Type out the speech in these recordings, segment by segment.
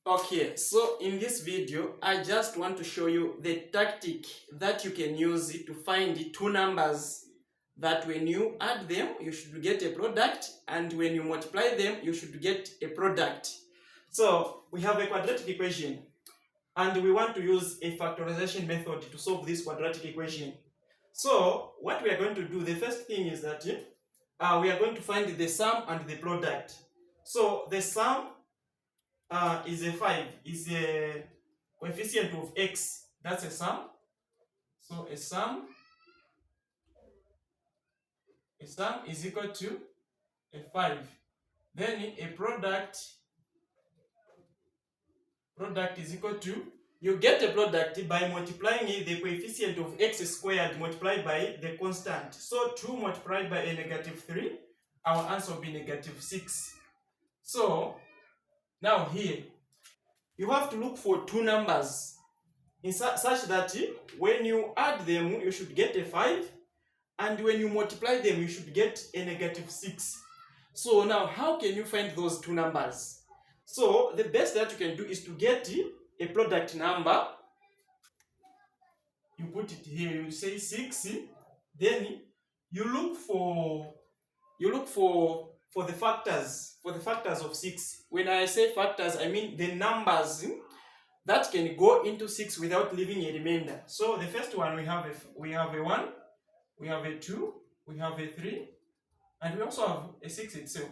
Okay, so in this video, I just want to show you the tactic that you can use to find the two numbers that when you add them, you should get a product, and when you multiply them, you should get a product. So we have a quadratic equation, and we want to use a factorization method to solve this quadratic equation. So what we are going to do, the first thing is that we are going to find the sum and the product. So the sum is a 5, is a coefficient of x. That's a sum. So a sum is equal to a 5. Then a product is equal to, you get a product by multiplying the coefficient of x squared multiplied by the constant. So 2 multiplied by a -3, our answer will be -6. So now here, you have to look for two numbers in such that when you add them, you should get a 5, and when you multiply them, you should get a -6. So now, how can you find those two numbers? So the best that you can do is to get a product number. You put it here, you say 6, then you look for the factors of 6. When I say factors, I mean the numbers that can go into 6 without leaving a remainder. So the first one, we have a 1, we have a 2, we have a 3, and we also have a 6 itself.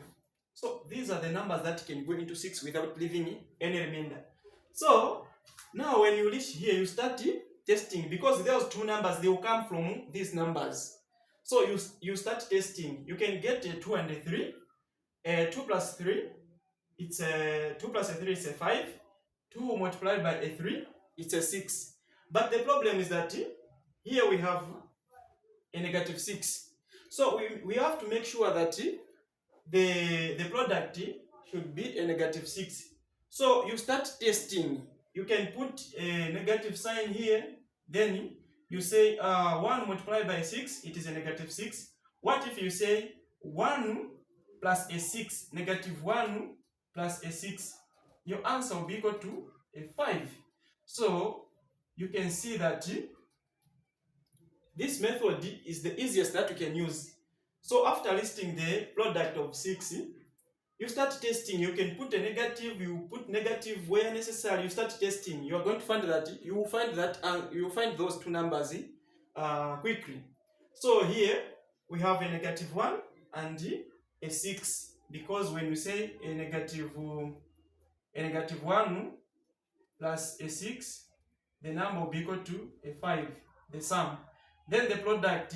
So these are the numbers that can go into 6 without leaving any remainder. So now when you reach here, you start testing, because those two numbers, they will come from these numbers. So you start testing. You can get a 2 and a 3. 2 plus 3, it's a 2 plus a 3 is a 5. 2 multiplied by a 3, it's a 6. But the problem is that here we have a -6. So we have to make sure that the product should be a -6. So you start testing. You can put a negative sign here, then you say 1 multiplied by 6, it is a -6. What if you say 1 plus a 6, -1 plus a 6? Your answer will be equal to a 5. So you can see that this method is the easiest that you can use. So after listing the product of 6, you start testing. You can put a negative, you put negative where necessary, you start testing. You are going to find that you will find those two numbers quickly. So here we have a -1 and a 6, because when we say a -1 plus a 6, the number will be equal to a 5, the sum. Then the product,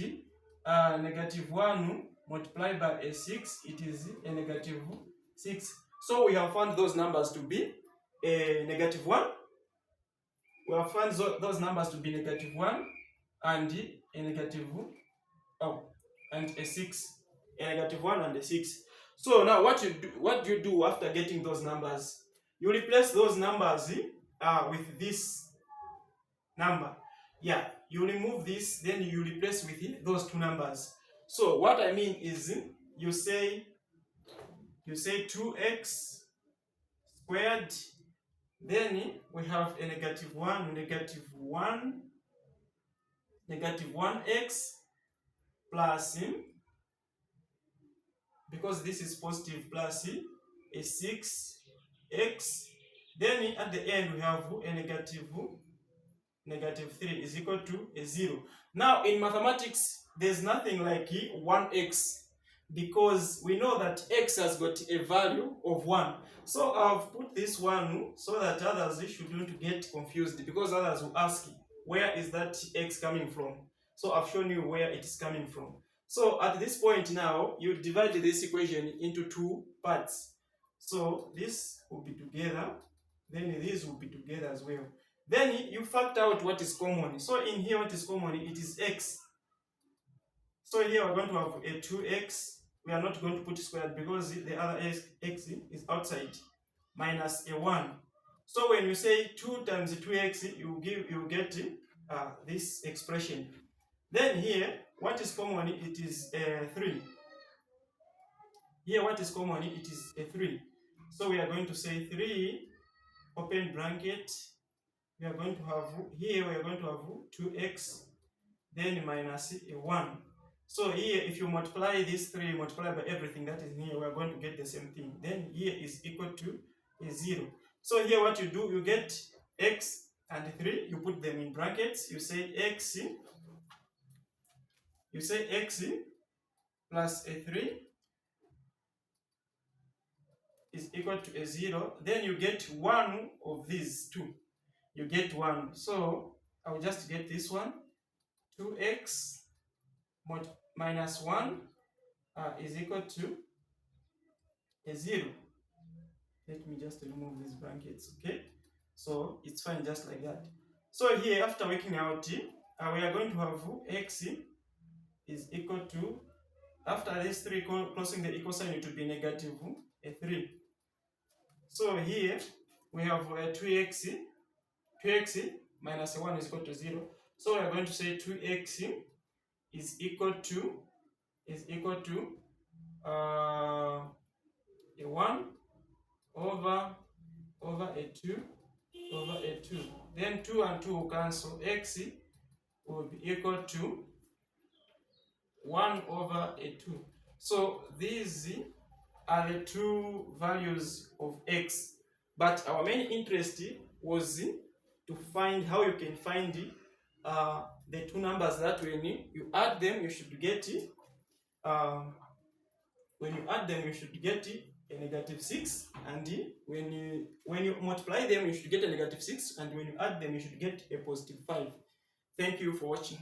-1 multiplied by a 6, it is a -6. So we have found those numbers to be a -1. We have found those numbers to be -1 and a and a 6. A -1 and a 6. So now what do you do after getting those numbers? You replace those numbers with this number. Yeah, you remove this, then you replace with those two numbers. So what I mean is, you say 2x squared, then we have a -1x plus, because this is positive, plus a 6x. Then at the end we have a -3 is equal to a 0. Now in mathematics, there's nothing like 1x, because we know that x has got a value of 1. So I've put this one so that others shouldn't get confused, because others will ask, where is that x coming from? So I've shown you where it is coming from. So at this point now, you divide this equation into two parts. So this will be together, then this will be together as well. Then you factor out what is common. So in here, what is common? It is x. So here we're going to have a 2x. We are not going to put squared because the other x is outside, minus a 1. So when you say 2 times 2x, you get this expression. Then here, what is common? It is a 3. Here, what is common? It is a 3. So we are going to say 3 open bracket, we are going to have here, we are going to have 2x, then minus 1. So here, if you multiply these 3, multiply by everything that is here, we are going to get the same thing. Then here is equal to 0. So here what you do, you get x and 3, you put them in brackets, you say x plus a 3 is equal to a 0. Then you get one of these two. You get 1. So I will just get this one. 2x minus 1 is equal to a 0. Let me just remove these brackets, okay? So it's fine just like that. So here, after working out, we are going to have x is equal to, after this 3 crossing the equal sign, it will be negative a 3. So here we have 2x minus 1 is equal to 0. So we are going to say 2x is equal to a 1 over a 2 over a 2. Then 2 and 2 will cancel. X will be equal to 1 over a 2. So these are the two values of x. But our main interest was to find how you can find the two numbers that when you add them, you should get when you add them, you should get a negative 6, and when you multiply them, you should get a negative 6, and when you add them, you should get a positive 5. Thank you for watching.